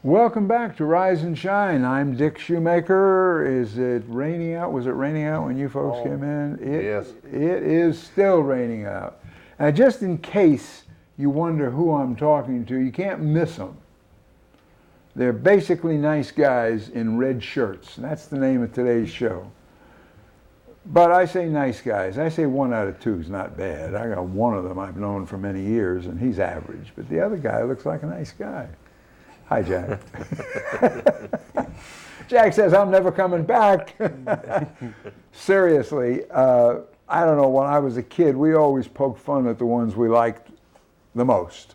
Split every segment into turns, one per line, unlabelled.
Welcome back to Rise and Shine. I'm Dick Shoemaker. Is it raining out? Was it raining out when you folks came in?
Yes.
It is still raining out. Now, just in case you wonder who I'm talking to, you can't miss them. They're basically nice guys in red shirts. That's the name of today's show. But I say nice guys. I say 1 out of 2 is not bad. I got one of them I've known for many years, and he's average. But the other guy looks like a nice guy. Hi, Jack. Jack says, I'm never coming back. Seriously, I don't know, when I was a kid, we always poked fun at the ones we liked the most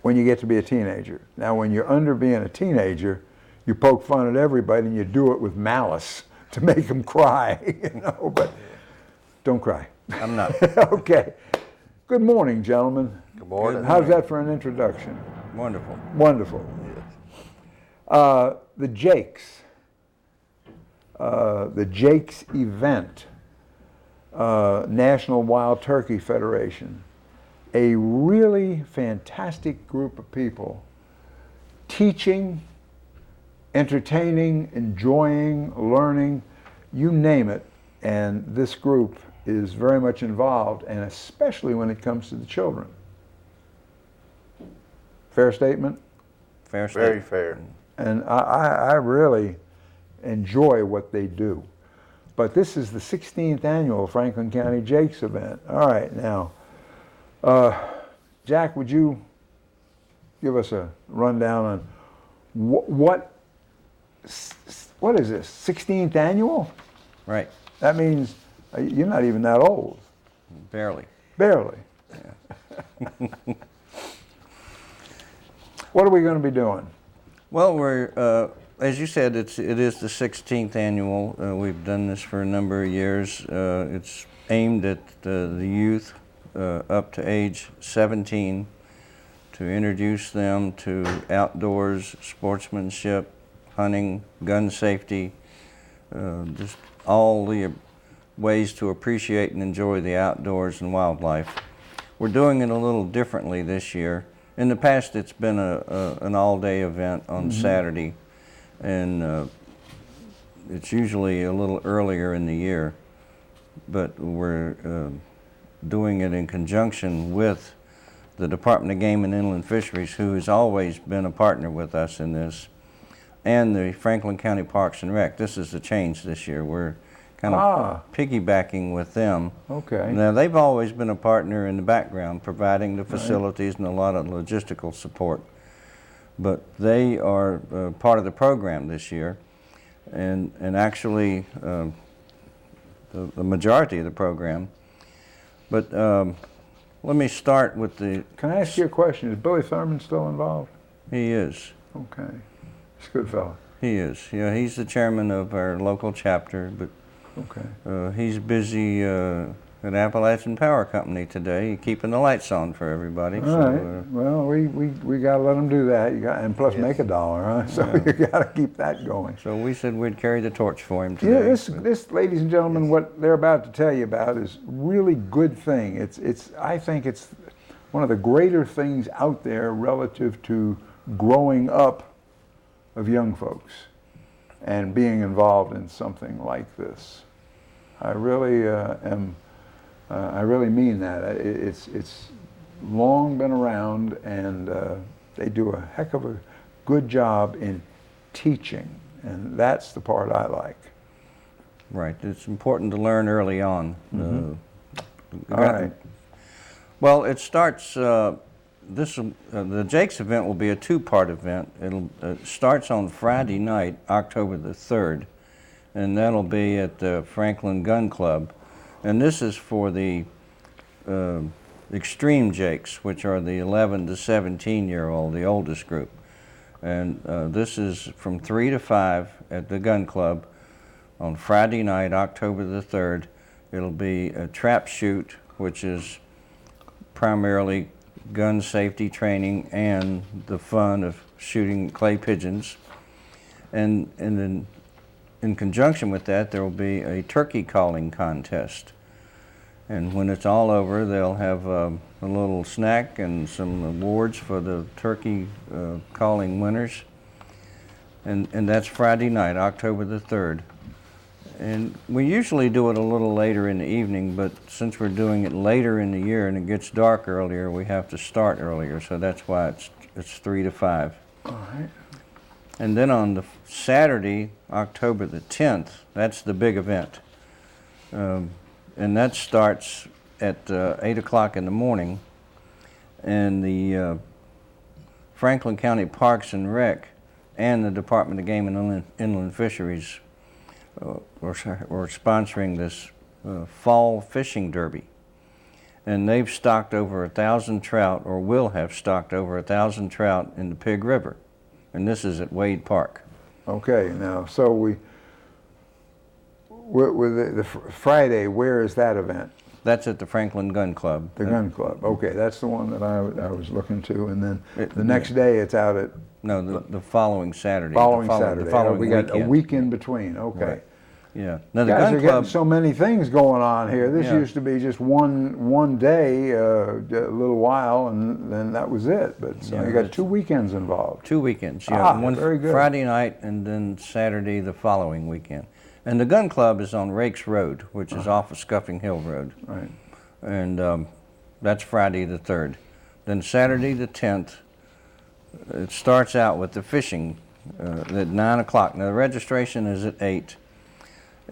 when you get to be a teenager. Now, when you're under being a teenager, you poke fun at everybody and you do it with malice to make them cry, you know, but don't cry.
I'm not.
Okay. Good morning, gentlemen.
Good morning.
How's that for an introduction?
Wonderful.
Wonderful.
Yes.
The Jakes. The Jakes event. National Wild Turkey Federation. A really fantastic group of people teaching, entertaining, enjoying, learning, you name it. And this group is very much involved, and especially when it comes to the children. Fair statement?
Fair statement.
Very fair.
And I really enjoy what they do. But this is the 16th annual Franklin County Jakes event. All right, now, Jack, would you give us a rundown on what is this, 16th annual?
Right.
That means you're not even that old.
Barely.
Barely.
Yeah.
What are we going to be doing?
Well, we're, as you said, it is the 16th annual. We've done this for a number of years. It's aimed at the youth up to age 17 to introduce them to outdoors, sportsmanship, hunting, gun safety, just all the ways to appreciate and enjoy the outdoors and wildlife. We're doing it a little differently this year. In the past, it's been an all-day event on Saturday, and it's usually a little earlier in the year, but we're doing it in conjunction with the Department of Game and Inland Fisheries, who has always been a partner with us in this, and the Franklin County Parks and Rec. This is a change this year. We're kind of piggybacking with them.
Okay.
Now, they've always been a partner in the background, providing the facilities and a lot of logistical support. But they are part of the program this year, and actually the majority of the program. But let me start with the...
Can I ask you a question? Is Billy Thurman still involved?
He is.
Okay. He's a good fellow.
He is. Yeah, he's the chairman of our local chapter, but
okay.
He's busy at Appalachian Power Company today, keeping the lights on for everybody.
All right. Well, we got to let them do that. And plus make $1, huh? So you got to keep that going.
So we said we'd carry the torch for him today.
Yeah, this, ladies and gentlemen, what they're about to tell you about is really good thing. I think it's one of the greater things out there relative to growing up of young folks and being involved in something like this. I really I really mean that. It's long been around, and they do a heck of a good job in teaching, and that's the part I like.
Right. It's important to learn early on.
All right.
Well, it starts. The Jakes event will be a two-part event. It starts on Friday night, October the 3rd, and that'll be at the Franklin Gun Club. And this is for the extreme Jakes, which are the 11 to 17-year-old, the oldest group. And this is from 3 to 5 at the Gun Club on Friday night, October the 3rd. It'll be a trap shoot, which is primarily gun safety training and the fun of shooting clay pigeons. And then in conjunction with that, there will be a turkey calling contest. And when it's all over, they'll have a little snack and some awards for the turkey calling winners. And that's Friday night, October the 3rd. And we usually do it a little later in the evening, but since we're doing it later in the year and it gets dark earlier, we have to start earlier. So that's why it's 3 to 5.
All right.
And then on the Saturday, October the 10th, that's the big event. And that starts at 8 o'clock in the morning. And the Franklin County Parks and Rec and the Department of Game and Inland Fisheries are sponsoring this fall fishing derby. And they've stocked over 1,000 trout, or will have stocked over 1,000 trout in the Pig River. And this is at Wade Park.
Okay, now, so with the Friday, where is that event?
That's at the Franklin Gun Club.
The Gun Club. Okay, that's the one that I was looking to. And then the next day, it's out at...
No, the following Saturday.
Following Saturday.
The following
we got
weekend.
a week in between. Okay.
Right. Yeah. Now the
Guys
Gun
are
Club.
getting so many things going on here. This
Yeah.
used to be just one day, a little while, and then that was it. But so
Yeah,
you got
it's
2 weekends involved.
2 weekends. Yeah. One
very good.
Friday night and then Saturday the following weekend. And the Gun Club is on Rakes Road, which is off of Scuffing Hill Road.
Right.
And that's Friday the 3rd. Then Saturday the 10th, it starts out with the fishing at 9 o'clock. Now the registration is at 8.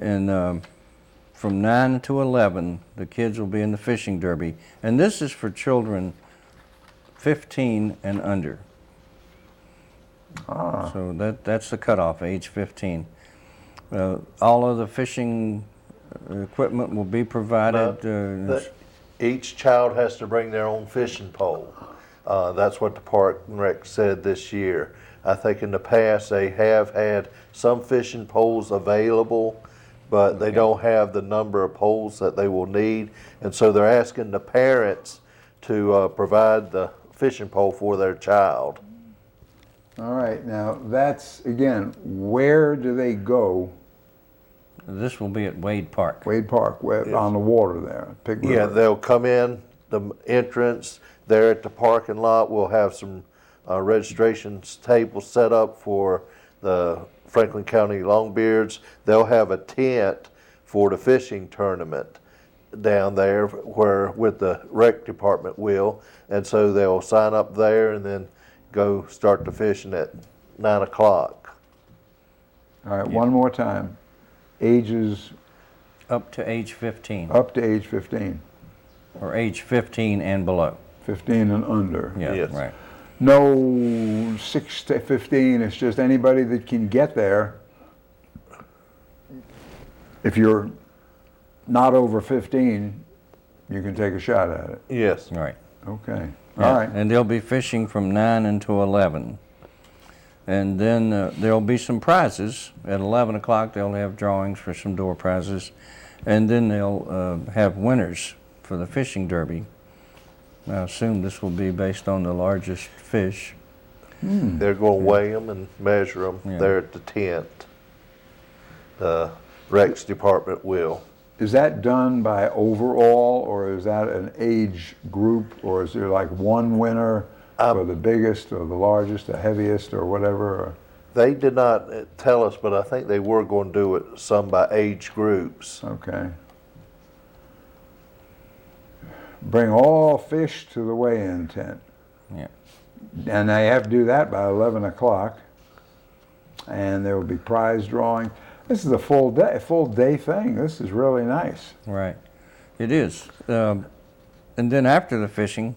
And from 9 to 11, the kids will be in the fishing derby. And this is for children 15 and under. So that's the cutoff, age 15. All of the fishing equipment will be provided.
Each child has to bring their own fishing pole. That's what the Park and Rec said this year. I think in the past they have had some fishing poles available, but they don't have the number of poles that they will need. And so they're asking the parents to provide the fishing pole for their child.
All right. Now, that's, again, where do they go?
This will be at Wade Park.
Wade Park, on the water there, Pig River.
Yeah, they'll come in the entrance there at the parking lot. We'll have some registration tables set up for the Franklin County Longbeards. They'll have a tent for the fishing tournament down there with the rec department will. And so they'll sign up there and then go start the fishing at 9 o'clock.
All right, one more time. Ages
Up to age 15.
up to age 15.
Or age 15 and below.
15 and under.
Yeah,
Yes.
right.
No 6 to 15, it's just anybody that can get there. If you're not over 15, you can take a shot at it.
Yes.
Right.
Okay.
Yeah,
All right.
And they'll be fishing from 9 until 11. And then there'll be some prizes. At 11 o'clock, they'll have drawings for some door prizes. And then they'll have winners for the fishing derby. I assume this will be based on the largest fish.
They're going to weigh them and measure them
Yeah.
there at the tent. The Rex department will.
Is that done by overall, or is that an age group, or is there like one winner for the biggest or the largest, the heaviest, or whatever? Or?
They did not tell us, but I think they were going to do it some by age groups.
Okay. Bring all fish to the weigh-in tent.
Yeah.
And they have to do that by 11 o'clock. And there will be prize drawing. This is a full day thing. This is really nice.
Right. It is. And then after the fishing,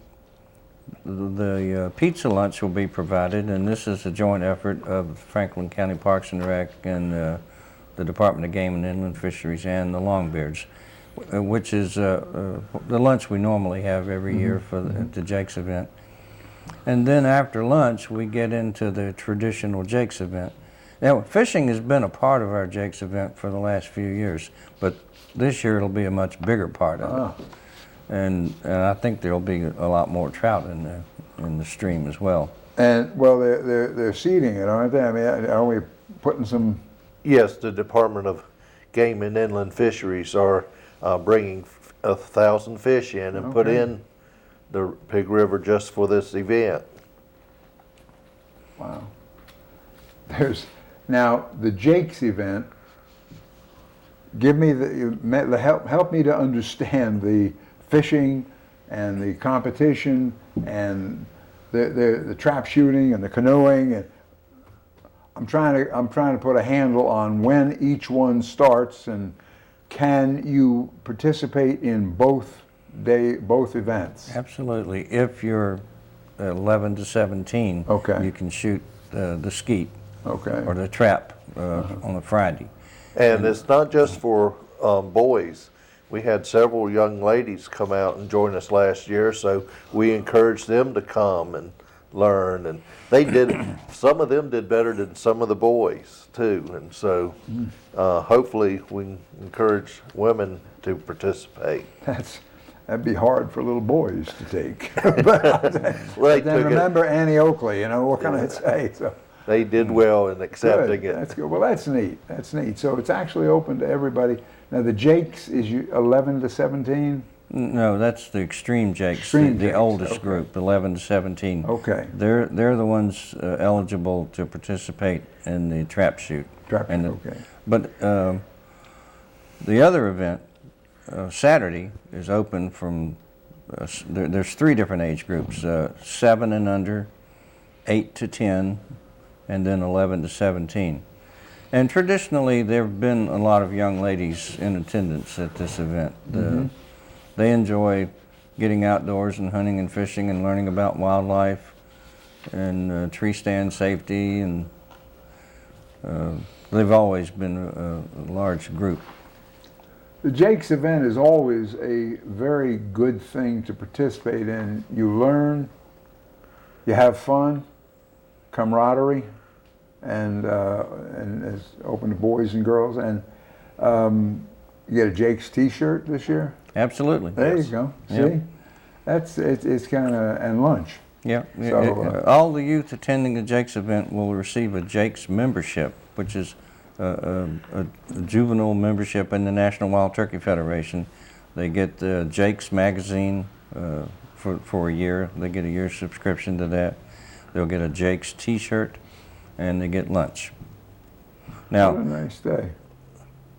the pizza lunch will be provided, and this is a joint effort of Franklin County Parks and Rec and the Department of Game and Inland Fisheries and the Longbeards, which is the lunch we normally have every year for the Jake's event. And then after lunch, we get into the traditional Jake's event. Now, fishing has been a part of our Jake's event for the last few years, but this year it'll be a much bigger part of it. And I think there'll be a lot more trout in the stream as well.
And, well, they're seeding it, aren't they? I mean, are we putting some...
Yes, the Department of Game and Inland Fisheries are bringing 1,000 fish in and put
Okay.
in the Pig River just for this event.
Wow. There's, now, the Jake's event, give me help me to understand the fishing and the competition and the trap shooting and the canoeing, and I'm trying to put a handle on when each one starts, and can you participate in both events?
Absolutely. If you're 11 to 17,
Okay.
you can shoot the skeet
Okay.
or the trap on a Friday.
And it's not just for boys. We had several young ladies come out and join us last year, so we encouraged them to come and learn. And they did, some of them did better than some of the boys too. And so hopefully we can encourage women to participate.
That'd be hard for little boys to take. But
Well,
then remember Annie Oakley, you know, what can I say? So
they did well in accepting
good.
it.
That's good. Well, that's neat. That's neat. So it's actually open to everybody. Now the Jakes is 11 to 17?
No, that's the Extreme Jakes,
Extreme
the
Jakes,
oldest
okay.
group, 11 to 17.
Okay.
They're the ones eligible to participate in the trap shoot.
Okay.
But the other event, Saturday, is open from, there's 3 different age groups, 7 and under, 8 to 10, and then 11 to 17. And traditionally, there have been a lot of young ladies in attendance at this event. They enjoy getting outdoors and hunting and fishing and learning about wildlife and tree stand safety, and they've always been a large group.
The Jakes event is always a very good thing to participate in. You learn, you have fun, camaraderie, and it's open to boys and girls. And you get a Jakes T-shirt this year.
Absolutely.
There you go.
Yep.
See, it's kind of, and lunch.
Yeah.
So,
all the youth attending the Jakes event will receive a Jakes membership, which is a juvenile membership in the National Wild Turkey Federation. They get the Jakes magazine for a year. They get a year's subscription to that. They'll get a Jakes T-shirt, and they get lunch. Now,
What a nice day.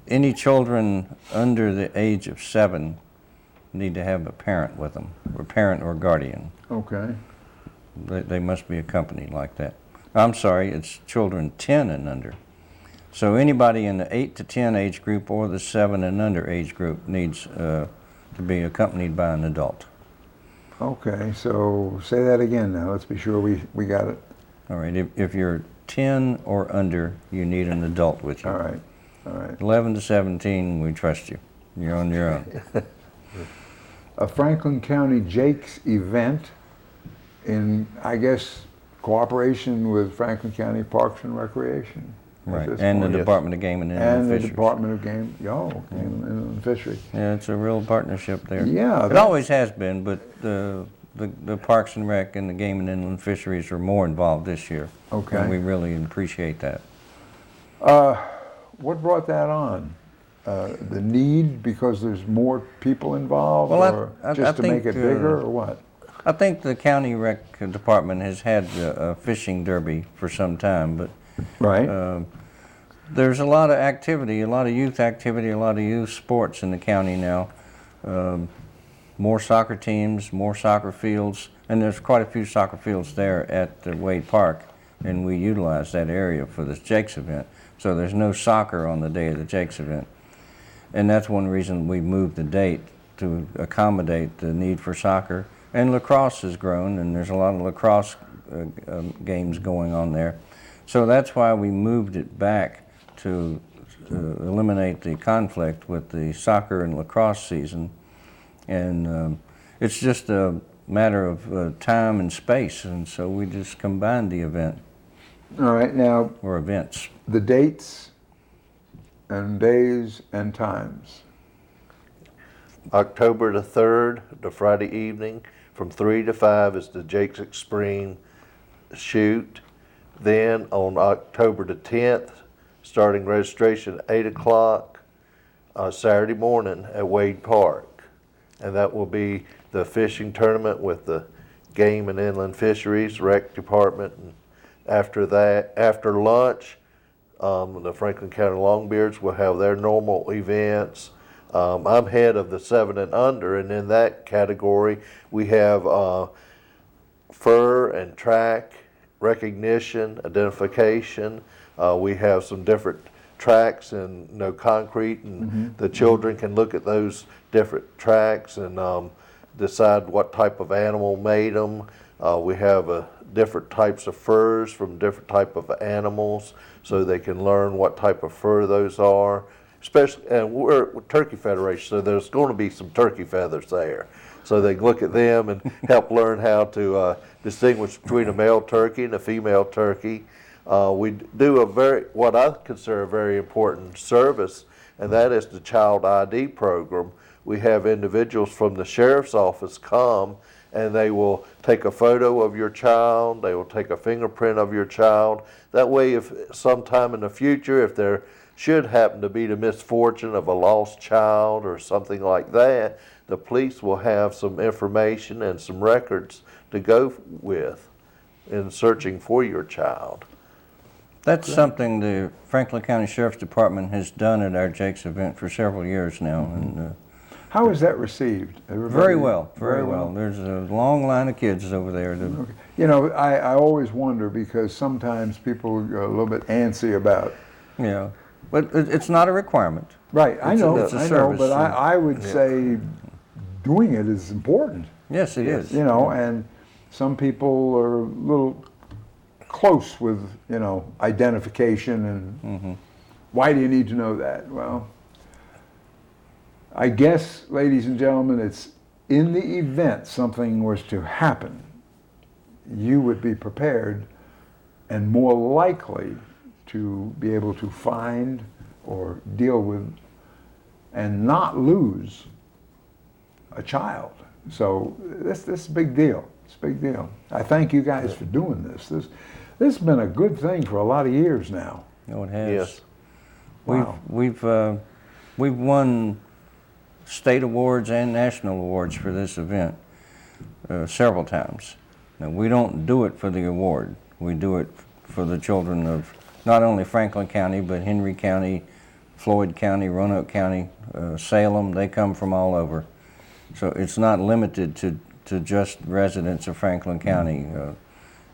any children under the age of 7 need to have a parent with them, or parent or guardian.
Okay.
They must be accompanied like that. I'm sorry, it's children 10 and under. So anybody in the 8 to 10 age group or the 7 and under age group needs to be accompanied by an adult.
Okay, so say that again now. Let's be sure we got it.
All right, if you're 10 or under, you need an adult with you.
All right, all right.
11 to 17, we trust you. You're on your own.
A Franklin County Jakes event in, I guess, cooperation with Franklin County Parks and Recreation. at
Right,
this
and the
point.
Department of Game and Inland
And the
Fisheries.
Department of Game, Game and Fisheries.
Yeah, it's a real partnership there.
Yeah,
It
that's-
always has been, but the Parks and Rec and the Game and Inland Fisheries are more involved this year.
Okay.
And we really appreciate that.
What brought that on? The need because there's more people involved,
Well,
or
I
just to make
think,
it bigger, or what?
I think the county rec department has had a fishing derby for some time, but
Right.
there's a lot of activity, a lot of youth activity, a lot of youth sports in the county now. More soccer teams, more soccer fields, and there's quite a few soccer fields there at the Wade Park, and we utilize that area for this Jakes event. So there's no soccer on the day of the Jakes event. And that's one reason we moved the date to accommodate the need for soccer. And lacrosse has grown, and there's a lot of lacrosse games going on there. So that's why we moved it back to eliminate the conflict with the soccer and lacrosse season. And it's just a matter of time and space, and so we just combined the event,
All right. Now,
or events.
the dates and days and times.
October the 3rd, the Friday evening, from 3 to 5 is the Jake's Extreme shoot. Then on October the 10th, starting registration at 8 o'clock, Saturday morning at Wade Park. and that will be the fishing tournament with the Game and Inland Fisheries Rec Department. And after that, after lunch, the Franklin County Longbeards will have their normal events. I'm head of the 7 and under, and in that category, we have fur and track recognition, identification. We have some different tracks and no concrete, and the children can look at those different tracks and decide what type of animal made them. We have different types of furs from different type of animals, so they can learn what type of fur those are. Especially, and we're Turkey Federation, so there's going to be some turkey feathers there, so they can look at them and help learn how to distinguish between a male turkey and a female turkey. We do what I consider a very important service, and that is the child ID program. We have individuals from the sheriff's office come, and they will take a photo of your child, they will take a fingerprint of your child. That way, if sometime in the future, if there should happen to be the misfortune of a lost child or something like that, the police will have some information and some records to go with in searching for your child.
That's something the Franklin County Sheriff's Department has done at our Jake's event for several years now. And
How is that received?
very well, very well. There's a long line of kids over there.
Okay. You know, I always wonder, because sometimes people are a little bit antsy about.
Yeah, but it's not a requirement.
Right, I know,
it's a service,
but I would say doing it is important.
Yes, it is.
You know, and some people are a little close with, you know, identification and why do you need to know that? Well, I guess, ladies and gentlemen, it's in the event something was to happen, you would be prepared and more likely to be able to find or deal with and not lose a child. So this is a big deal. It's a big deal. I thank you guys for doing this. This has been a good thing for a lot of years now.
Oh, it has.
Yes.
Wow.
We've won state awards and national awards for this event several times. Now, we don't do it for the award. We do it for the children of not only Franklin County, but Henry County, Floyd County, Roanoke County, Salem. They come from all over. So it's not limited to just residents of Franklin County.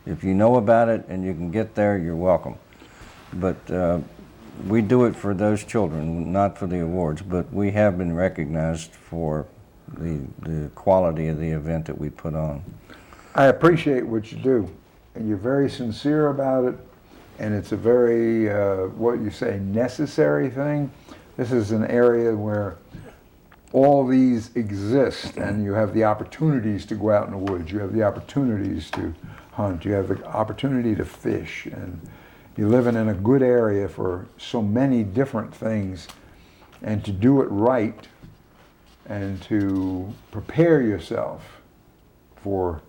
If you know about it and you can get there, you're welcome. But we do it for those children, not for the awards, but we have been recognized for the quality of the event that we put on.
I appreciate what you do, and you're very sincere about it, and it's a very, what you say, necessary thing. This is an area where all these exist, and you have the opportunities to go out in the woods, you have the opportunities to hunt, you have the opportunity to fish, and you're living in a good area for so many different things, and to do it right and to prepare yourself for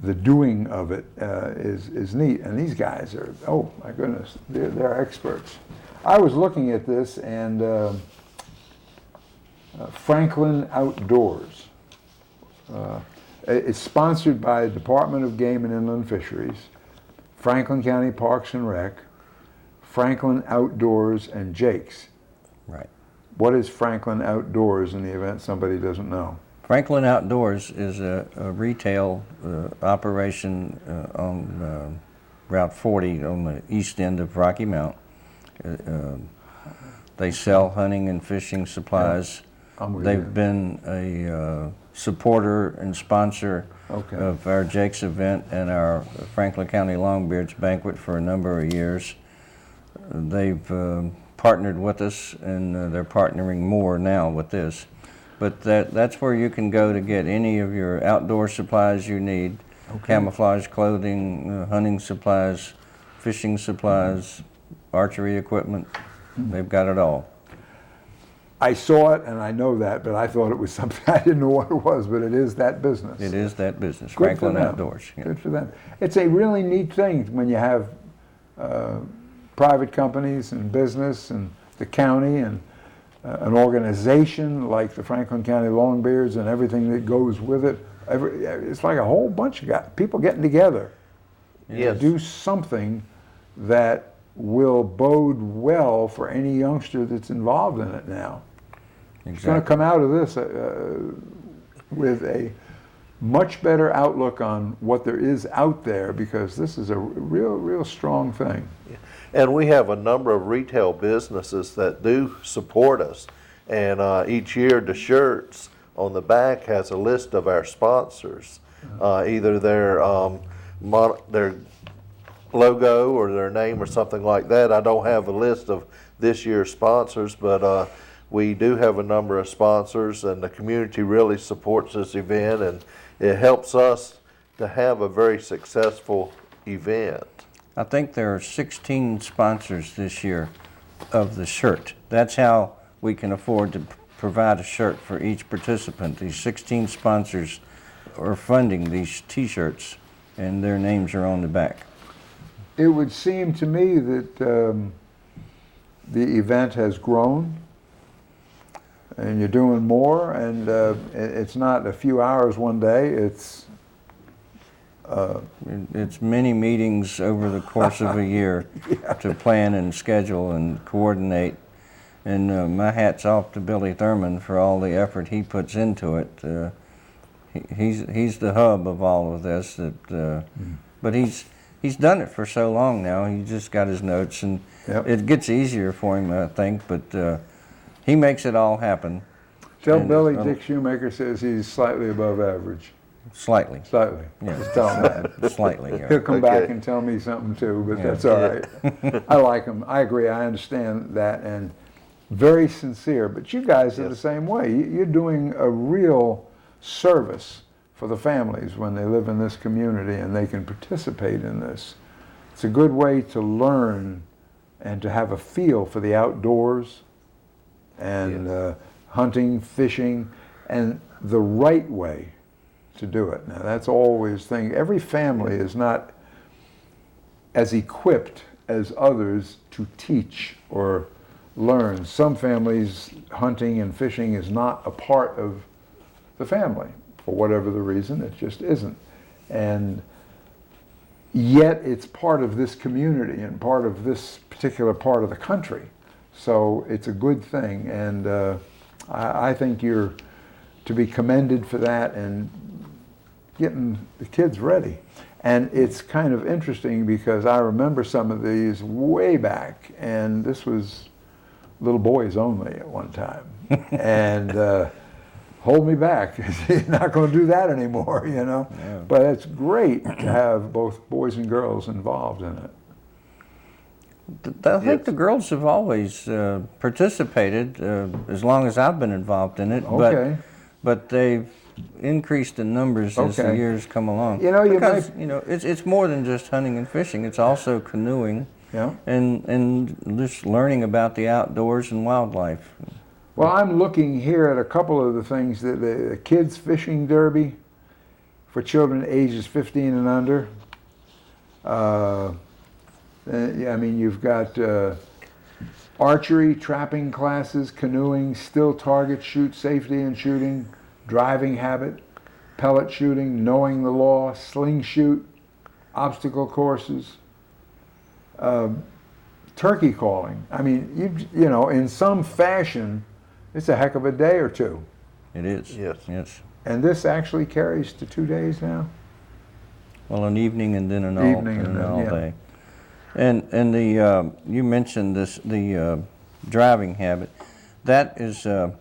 the doing of it is neat. And these guys are, oh my goodness, they're experts. I was looking at this, and Franklin Outdoors. It's sponsored by the Department of Game and Inland Fisheries, Franklin County Parks and Rec, Franklin Outdoors, and Jake's.
Right.
What is Franklin Outdoors in the event somebody doesn't know?
Franklin Outdoors is a retail operation on Route 40 on the east end of Rocky Mount. They sell hunting and fishing supplies. They've been a supporter and sponsor of our Jake's event and our Franklin County Longbeards banquet for a number of years. They've partnered with us, and they're partnering more now with this. But that's where you can go to get any of your outdoor supplies you need, camouflage clothing, hunting supplies, fishing supplies, archery equipment. They've got it all.
I saw it, and I know that, but I thought it was something, I didn't know what it was, but it is that business.
It is that business,
Good
Franklin
for them.
Outdoors. Yeah.
Good for them. It's a really neat thing when you have private companies and business and the county and an organization like the Franklin County Longbeards and everything that goes with it. It's like a whole bunch of people getting together to do something that will bode well for any youngster that's involved in it now.
Exactly.
It's going to come out of this with a much better outlook on what there is out there, because this is a real strong thing.
And we have a number of retail businesses that do support us. And each year the shirts on the back has a list of our sponsors, either their logo or their name or something like that. I don't have a list of this year's sponsors, but we do have a number of sponsors, and the community really supports this event, and it helps us to have a very successful event.
I think there are 16 sponsors this year of the shirt. That's how we can afford to provide a shirt for each participant. These 16 sponsors are funding these t-shirts, and their names are on the back.
It would seem to me that the event has grown, and you're doing more, and it's not a few hours one day, it's
many meetings over the course of a year to plan and schedule and coordinate. And my hat's off to Billy Thurman for all the effort he puts into it. He's the hub of all of this. But he's done it for so long now. He just got his notes, and it gets easier for him, I think. But he makes it all happen.
Tell Billy Dick Shoemaker says he's slightly above average.
Slightly.
Slightly.
Yeah.
Just tell him that.
Slightly. Yeah.
He'll come back and tell me something too, but that's all right. I like him. I agree. I understand that, and very sincere. But you guys are the same way. You're doing a real service for the families when they live in this community and they can participate in this. It's a good way to learn and to have a feel for the outdoors and hunting, fishing, and the right way to do it. Now that's always the thing. Every family is not as equipped as others to teach or learn. Some families, hunting and fishing is not a part of the family. For whatever the reason, it just isn't. And yet it's part of this community and part of this particular part of the country. So it's a good thing, and I think you're to be commended for that and getting the kids ready. And it's kind of interesting because I remember some of these way back, and this was little boys only at one time. And hold me back. You're not going to do that anymore, you know. Yeah. But it's great to have both boys and girls involved in it.
I think the girls have always participated as long as I've been involved in it.
Okay.
But they've increased in numbers as the years come along.
You know,
because it's more than just hunting and fishing. It's also canoeing and just learning about the outdoors and wildlife.
Well, I'm looking here at a couple of the things, the kids fishing derby for children ages 15 and under. I mean, you've got archery, trapping classes, canoeing, still target shoot, safety and shooting, driving habit, pellet shooting, knowing the law, sling shoot, obstacle courses, turkey calling. I mean, you know, in some fashion, it's a heck of a day or two.
It is.
Yes.
And this actually carries to 2 days now?
Well, an evening and then an all day. And the you mentioned the driving habit. That is the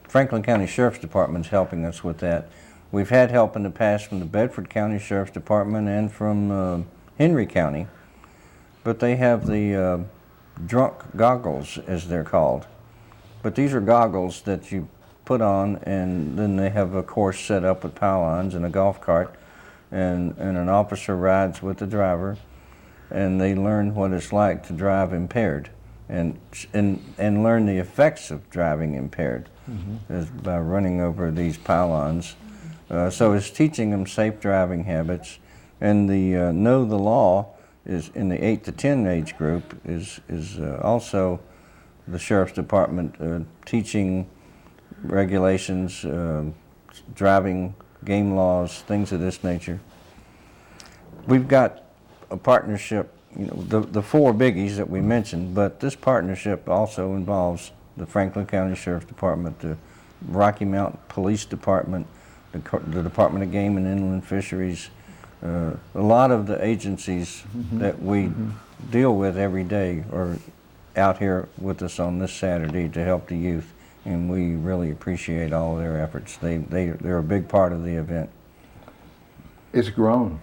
Franklin County Sheriff's Department is helping us with that. We've had help in the past from the Bedford County Sheriff's Department and from Henry County, but they have the drunk goggles, as they're called. But these are goggles that you put on, and then they have a course set up with pylons and a golf cart, and an officer rides with the driver, and they learn what it's like to drive impaired, and learn the effects of driving impaired by running over these pylons. So it's teaching them safe driving habits, and the know the law is in the 8 to 10 age group is also the Sheriff's Department teaching regulations, driving, game laws, things of this nature. We've got a partnership, you know, the four biggies that we mentioned, but this partnership also involves the Franklin County Sheriff's Department, the Rocky Mountain Police Department, the Department of Game and Inland Fisheries, a lot of the agencies that we deal with every day are out here with us on this Saturday to help the youth, and we really appreciate all their efforts. They're a big part of the event.
It's grown.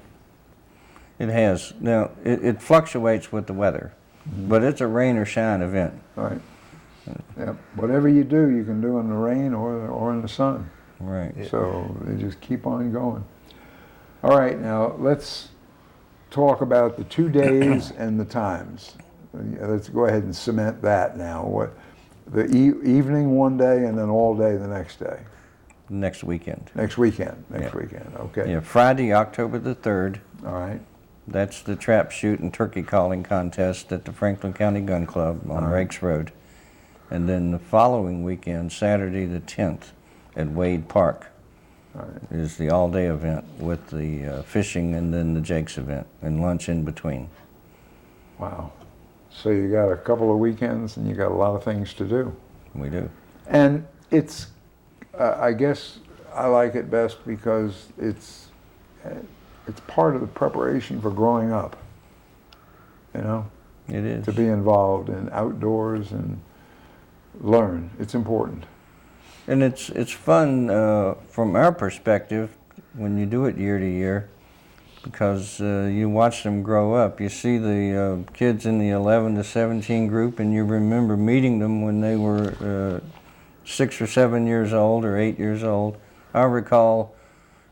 It has. Now, it fluctuates with the weather, but it's a rain or shine event.
Right. Yeah. Whatever you do, you can do in the rain or in the sun.
Right.
So they just keep on going. All right, now let's talk about the 2 days and the times. Let's go ahead and cement that now. What the evening one day and then all day the next day.
Next weekend.
Next weekend.
Yeah.
Weekend. Okay.
Yeah, Friday, October the 3rd.
All right.
That's the trap shoot and turkey calling contest at the Franklin County Gun Club on Rakes Road. And then the following weekend, Saturday the 10th, at Wade Park, is the all-day event with the fishing and then the Jake's event and lunch in between.
Wow. So you got a couple of weekends and you got a lot of things to do.
We do.
And it's, I guess I like it best because it's part of the preparation for growing up, you know?
It is.
To be involved in outdoors and learn. It's important.
And it's fun from our perspective when you do it year to year, because you watch them grow up. You see the kids in the 11 to 17 group, and you remember meeting them when they were 6 or 7 years old or 8 years old. I recall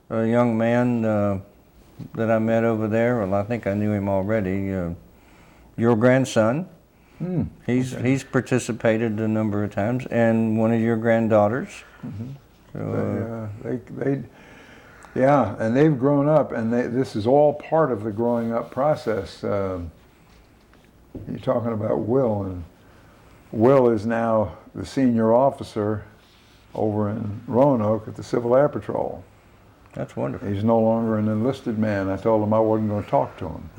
a young man that I met over there. Well, I think I knew him already. Your grandson. He's participated a number of times, and one of your granddaughters. So,
yeah, and they've grown up, and this is all part of the growing up process. You're talking about Will, and Will is now the senior officer over in Roanoke at the Civil Air Patrol.
That's wonderful.
He's no longer an enlisted man. I told him I wasn't going to talk to him.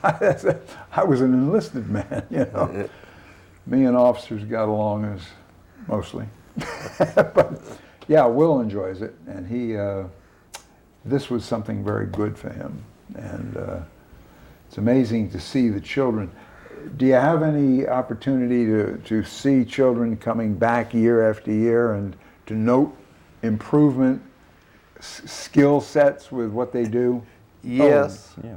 I was an enlisted man, you know. Me and officers got along as mostly. But yeah, Will enjoys it, and this was something very good for him. And it's amazing to see the children. Do you have any opportunity to see children coming back year after year and to note improvement, skill sets with what they do?
Yes.
Yeah.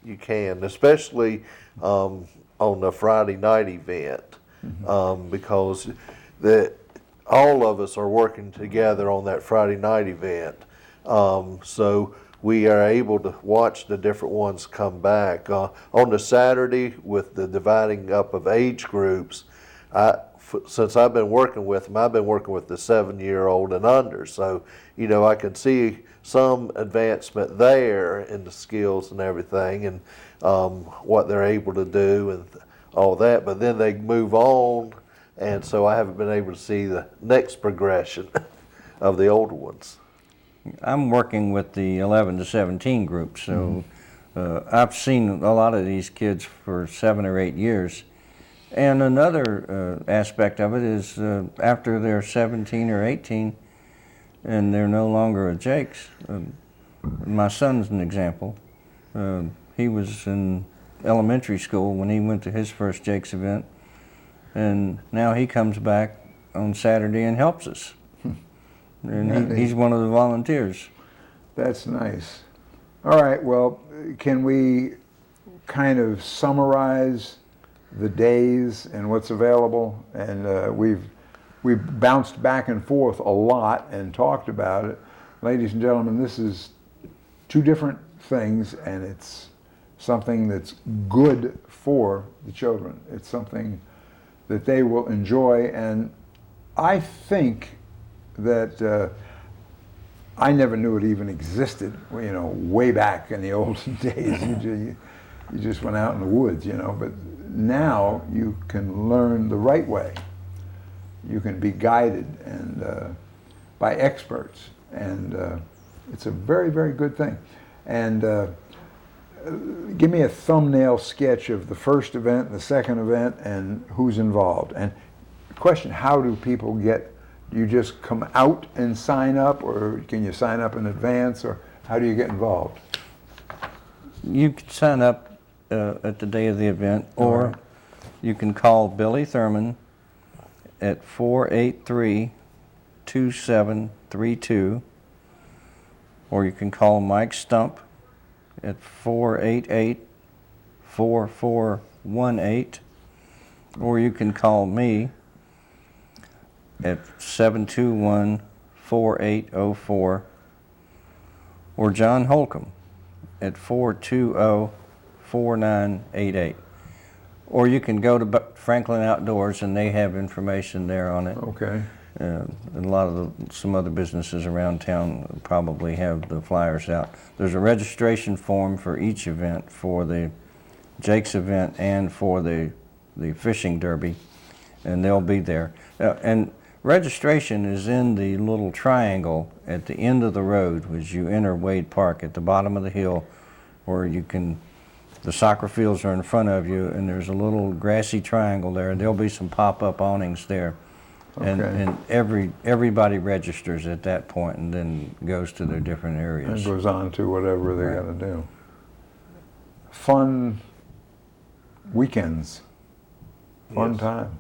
You can, especially on the Friday night event, because all of us are working together on that Friday night event. So we are able to watch the different ones come back. On the Saturday, with the dividing up of age groups, since I've been working with them, I've been working with the 7-year-old and under. So, you know, I can see some advancement there in the skills and everything, and what they're able to do and all that. But then they move on, and so I haven't been able to see the next progression of the older ones.
I'm working with the 11 to 17 group, so I've seen a lot of these kids for 7 or 8 years. And another aspect of it is after they're 17 or 18 and they're no longer at Jake's. My son's an example. He was in elementary school when he went to his first Jake's event, and now he comes back on Saturday and helps us. And he's one of the volunteers. That's
nice. All right, well, can we kind of summarize the days and what's available? And we've bounced back and forth a lot and talked about it. Ladies and gentlemen, this is 2 different things, and it's something that's good for the children. It's something that they will enjoy, and I think that I never knew it even existed, you know, way back in the olden days. You just went out in the woods, you know, but now you can learn the right way. You can be guided and by experts, and it's a very, very good thing. And give me a thumbnail sketch of the first event, the second event, and who's involved. And question, how do people get, do you just come out and sign up, or can you sign up in advance, or how do you get involved?
You can sign up at the day of the event, or you can call Billy Thurman at 483-2732, or you can call Mike Stump at 488-4418, or you can call me at 721-4804, or John Holcomb at 420-4988. Or you can go to Franklin Outdoors, and they have information there on it.
Okay.
And a lot of some other businesses around town probably have the flyers out. There's a registration form for each event, for the Jake's event and for the fishing derby, and they'll be there. And registration is in the little triangle at the end of the road as you enter Wade Park, at the bottom of the hill, where you can, the soccer fields are in front of you, and there's a little grassy triangle there, and there'll be some pop-up awnings there.
Okay.
And everybody registers at that point and then goes to their different areas.
And goes on to whatever they
Right.
got to do. Fun weekends. Fun
Yes.
time.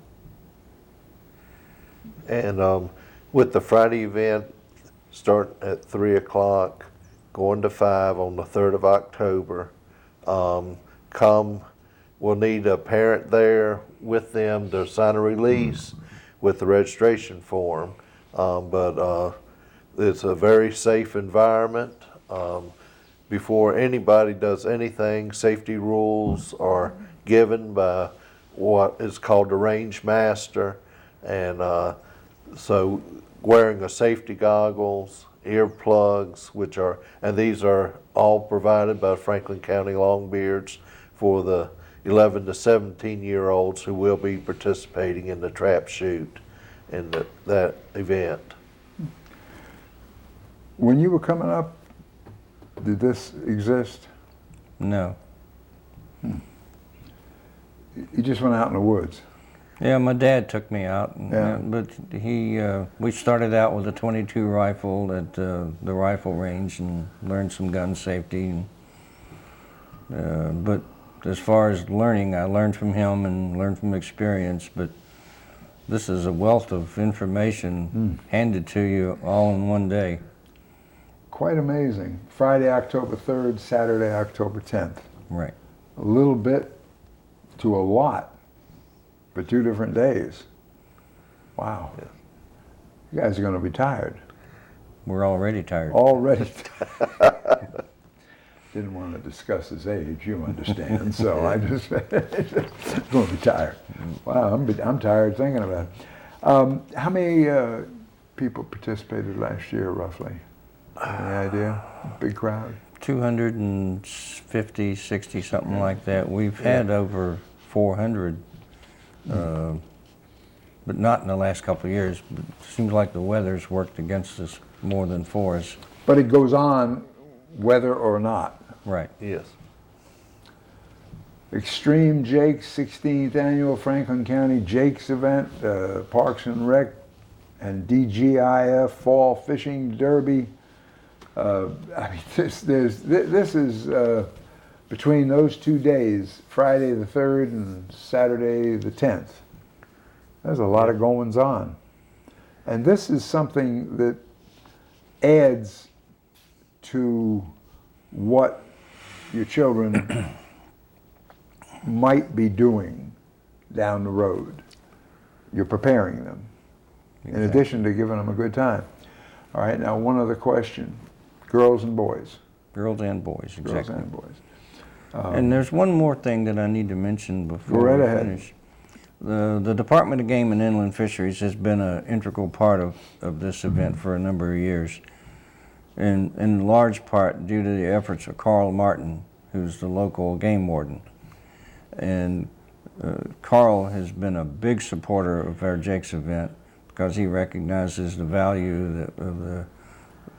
And with the Friday event, start at 3 o'clock, going to 5 on the 3rd of October. We'll need a parent there with them to sign a release with the registration form. But it's a very safe environment. Before anybody does anything, safety rules are given by what is called the range master. And so wearing a safety goggles, earplugs, and these are all provided by Franklin County Longbeards for the 11 to 17-year-olds who will be participating in the trap shoot in that event.
When you were coming up, did this exist?
No.
You just went out in the woods.
Yeah, my dad took me out,
Yeah.
but we started out with a .22 rifle at the rifle range and learned some gun safety. But as far as learning, I learned from him and learned from experience, but this is a wealth of information handed to you all in one day.
Quite amazing. Friday, October 3rd, Saturday, October 10th.
Right.
A little bit to a lot for 2 different days. Wow.
Yeah.
You guys are going to be tired.
We're already tired.
Already. Didn't want to discuss his age, you understand, so I just going to be tired. Wow, I'm tired thinking about it. How many people participated last year, roughly? Any idea? Big crowd?
250, 60, something like that. We've had over 400, but not in the last couple of years. But it seems like the weather's worked against us more than for us.
But it goes on whether or not.
Right.
Yes.
Extreme Jake's 16th Annual Franklin County Jake's event, Parks and Rec, and DGIF Fall Fishing Derby. I mean, this is between those 2 days, Friday the 3rd and Saturday the 10th. There's a lot of goings on. And this is something that adds to what your children might be doing down the road. You're preparing them, in addition to giving them a good time. All right, now one other question. Girls and boys.
Girls and boys, exactly.
Girls and boys.
And there's one more thing that I need to mention before
Go right
we
ahead.
finish. The Department of Game and Inland Fisheries has been an integral part of this event for a number of years. in large part due to the efforts of Carl Martin, who's the local game warden. And Carl has been a big supporter of our Jake's event because he recognizes the value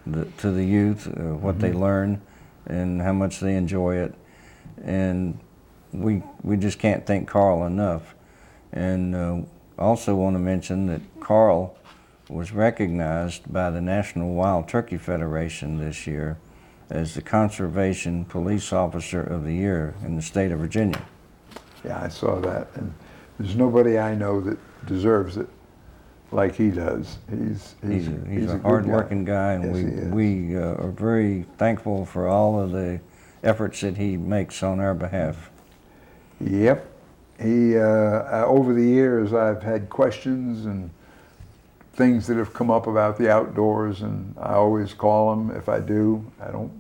to the youth, what they learn, and how much they enjoy it. And we just can't thank Carl enough. And I also want to mention that Carl was recognized by the National Wild Turkey Federation this year as the Conservation Police Officer of the Year in the state of Virginia.
Yeah, I saw that, and there's nobody I know that deserves it like he does. He's
a
good
hard-working guy, and
Yes,
we are very thankful for all of the efforts that he makes on our behalf.
Yep. He, over the years, I've had questions and things that have come up about the outdoors, and I always call him if I do. I don't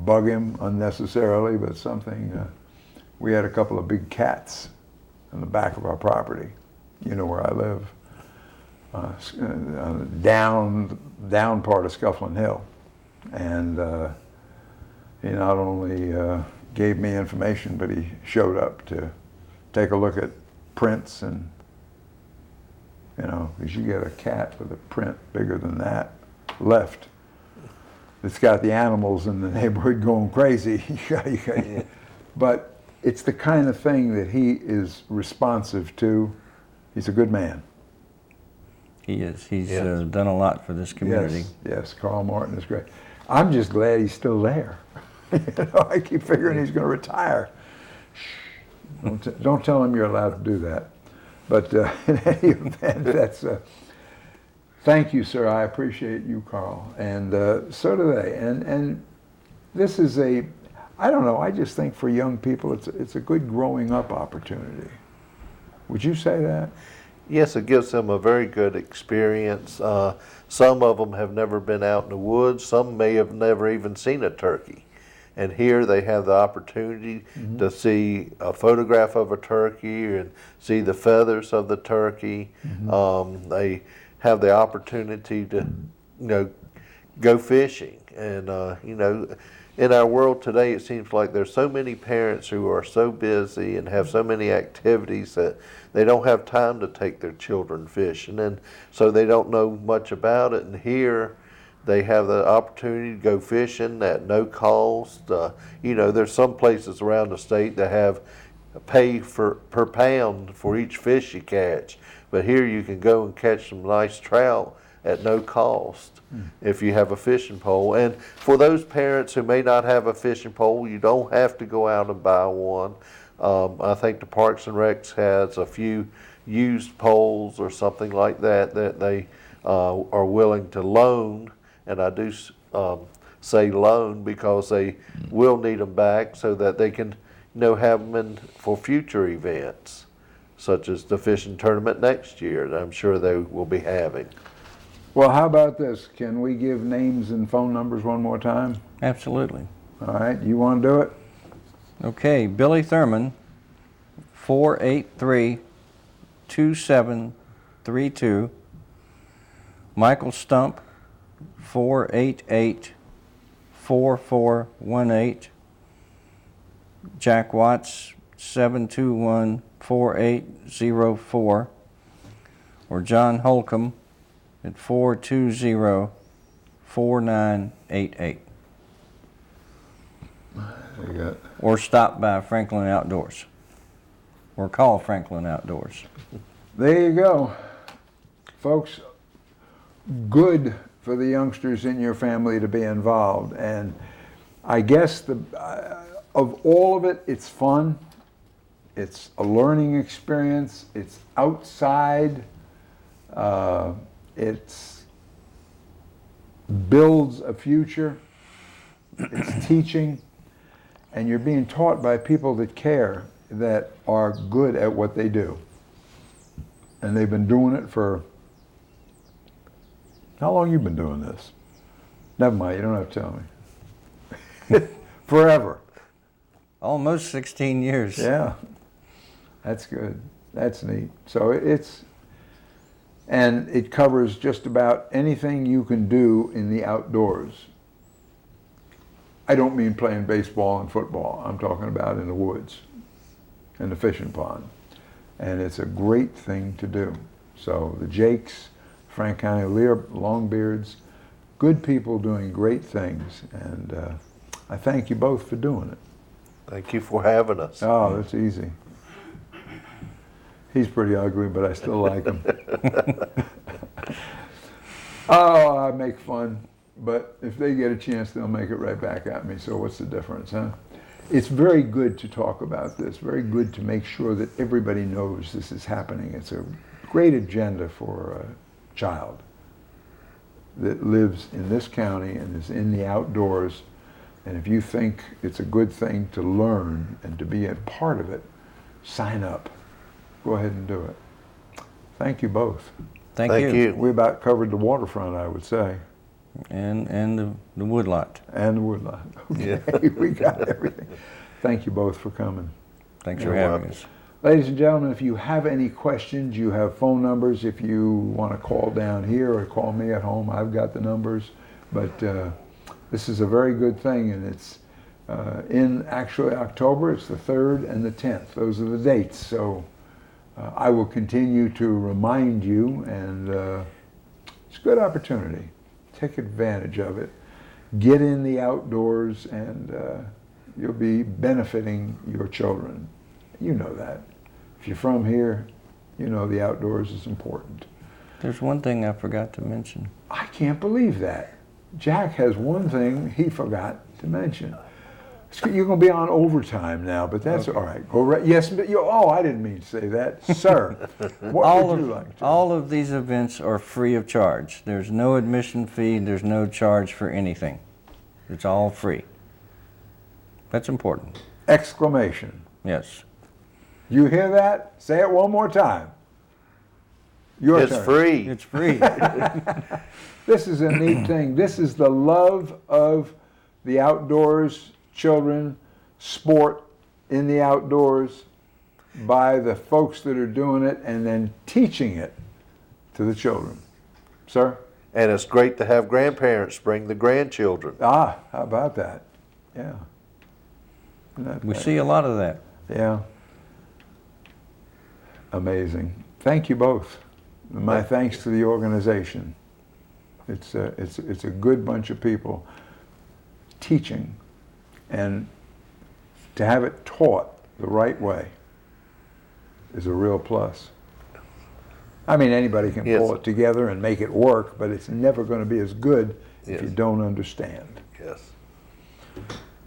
bug him unnecessarily, but something, we had a couple of big cats in the back of our property. You know where I live. Down part of Scufflin Hill. And he not only gave me information, but he showed up to take a look at prints, and you know, because you get a cat with a print bigger than that left, it's got the animals in the neighborhood going crazy. But it's the kind of thing that he is responsive to. He's a good man.
He is. He's done a lot for this community.
Yes, Carl Martin is great. I'm just glad he's still there. You know, I keep figuring he's going to retire. Shh. Don't tell him you're allowed to do that. But in any event, that's. Thank you, sir. I appreciate you, Carl, and so do they. And this is I don't know. I just think for young people, it's a good growing up opportunity. Would you say that?
Yes, it gives them a very good experience. Some of them have never been out in the woods. Some may have never even seen a turkey. And here they have the opportunity to see a photograph of a turkey and see the feathers of the turkey. They have the opportunity to, go fishing. And, in our world today, it seems like there's so many parents who are so busy and have so many activities that they don't have time to take their children fishing, and so they don't know much about it. And here they have the opportunity to go fishing at no cost. There's some places around the state that have pay per pound for each fish you catch, but here you can go and catch some nice trout at no cost if you have a fishing pole. And for those parents who may not have a fishing pole, you don't have to go out and buy one. I think the Parks and Recs has a few used poles or something like that that they are willing to loan, and I do say loan because they will need them back so that they can have them for future events, such as the fishing tournament next year that I'm sure they will be having.
Well, how about this? Can we give names and phone numbers one more time?
Absolutely.
All right, you want to do it?
Okay, Billy Thurman, 483-2732. Michael Stump, 488-4418. Jack Watts, 721-4804. Or John Holcomb at 420-4988. Or stop by Franklin Outdoors. Or call Franklin Outdoors.
There you go. Folks, good for the youngsters in your family to be involved. And I guess of all of it, it's fun. It's a learning experience. It's outside. It builds a future. It's teaching. And you're being taught by people that care, that are good at what they do. And they've been doing it for, how long you been doing this? Never mind, you don't have to tell me. Forever.
Almost 16 years.
Yeah, that's good. That's neat. So and it covers just about anything you can do in the outdoors. I don't mean playing baseball and football. I'm talking about in the woods, in the fishing pond. And it's a great thing to do. So the Jakes, Frank County Longbeards, good people doing great things. And I thank you both for doing it.
Thank you for having us.
Oh, that's easy. He's pretty ugly, but I still like him. Oh, I make fun, but if they get a chance, they'll make it right back at me. So what's the difference, huh? It's very good to talk about this, very good to make sure that everybody knows this is happening. It's a great agenda for a child that lives in this county and is in the outdoors. And if you think it's a good thing to learn and to be a part of it, sign up. Go ahead and do it. Thank you both.
Thank
Thank
you.
you.
We about covered the waterfront, I would say.
And the woodlot.
And the woodlot. Okay, we got everything. Thank you both for coming.
Thanks
You're
for having
welcome.
us.
Ladies and gentlemen, if you have any questions, you have phone numbers. If you want to call down here or call me at home, I've got the numbers. But this is a very good thing, and it's in actually October. It's the 3rd and the 10th. Those are the dates. So I will continue to remind you, and it's a good opportunity. Take advantage of it. Get in the outdoors, and you'll be benefiting your children. You know that. If you're from here, you know the outdoors is important.
There's one thing I forgot to mention.
I can't believe that. Jack has one thing he forgot to mention. You're going to be on overtime now, but that's all right. Go right. Yes, but I didn't mean to say that, sir. What would you like to?
All of these events are free of charge. There's no admission fee. There's no charge for anything. It's all free. That's important.
Exclamation.
Yes.
You hear that? Say it one more time. Your
It's
turn.
free.
It's free.
This is a neat thing. This is the love of the outdoors, children, sport in the outdoors by the folks that are doing it and then teaching it to the children. Sir?
And it's great to have grandparents bring the grandchildren.
Ah, how about that? Yeah. Isn't that
We
nice?
see a lot of that.
Yeah. Amazing. Thank you both. My thanks to the organization. It's a good bunch of people teaching, and to have it taught the right way is a real plus. I mean, anybody can pull
Yes.
it together and make it work, but it's never going to be as good if
Yes.
you don't understand.
Yes.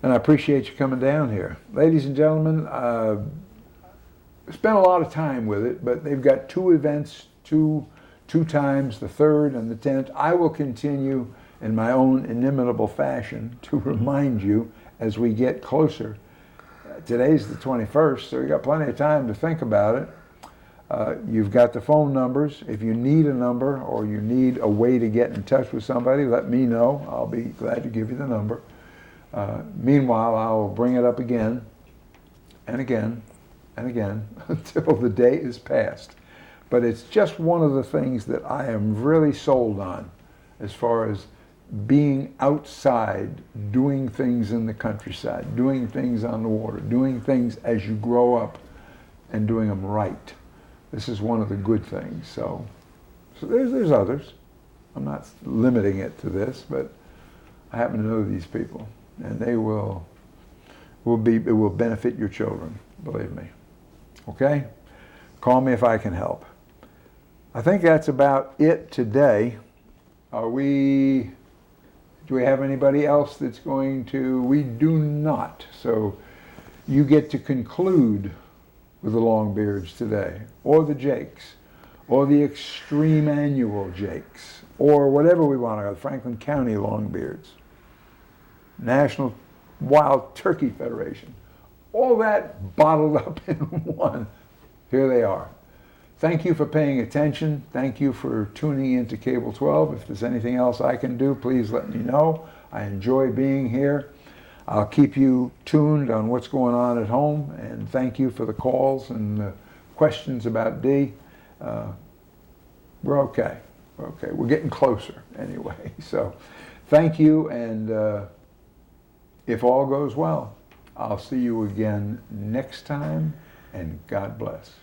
And I appreciate you coming down here. Ladies and gentlemen, spent a lot of time with it, but they've got 2 events, two times, the 3rd and the 10th. I will continue in my own inimitable fashion to remind you as we get closer. Today's the 21st, so you've got plenty of time to think about it. You've got the phone numbers. If you need a number or you need a way to get in touch with somebody, let me know. I'll be glad to give you the number. Meanwhile, I'll bring it up again and again and again until the day is past. But it's just one of the things that I am really sold on as far as being outside, doing things in the countryside, doing things on the water, doing things as you grow up and doing them right. This is one of the good things. So there's others. I'm not limiting it to this, but I happen to know these people, and they it will benefit your children, believe me. Okay? Call me if I can help. I think that's about it today. Do we have anybody else that's going to? We do not. So you get to conclude with the Longbeards today, or the Jakes, or the Extreme Annual Jakes, or whatever we want to go, Franklin County Longbeards, National Wild Turkey Federation. All that bottled up in one. Here they are. Thank you for paying attention. Thank you for tuning into Cable 12. If there's anything else I can do, please let me know. I enjoy being here. I'll keep you tuned on what's going on at home, and thank you for the calls and the questions about Dee. We're okay. We're okay. We're getting closer anyway. So thank you, and if all goes well, I'll see you again next time, and God bless.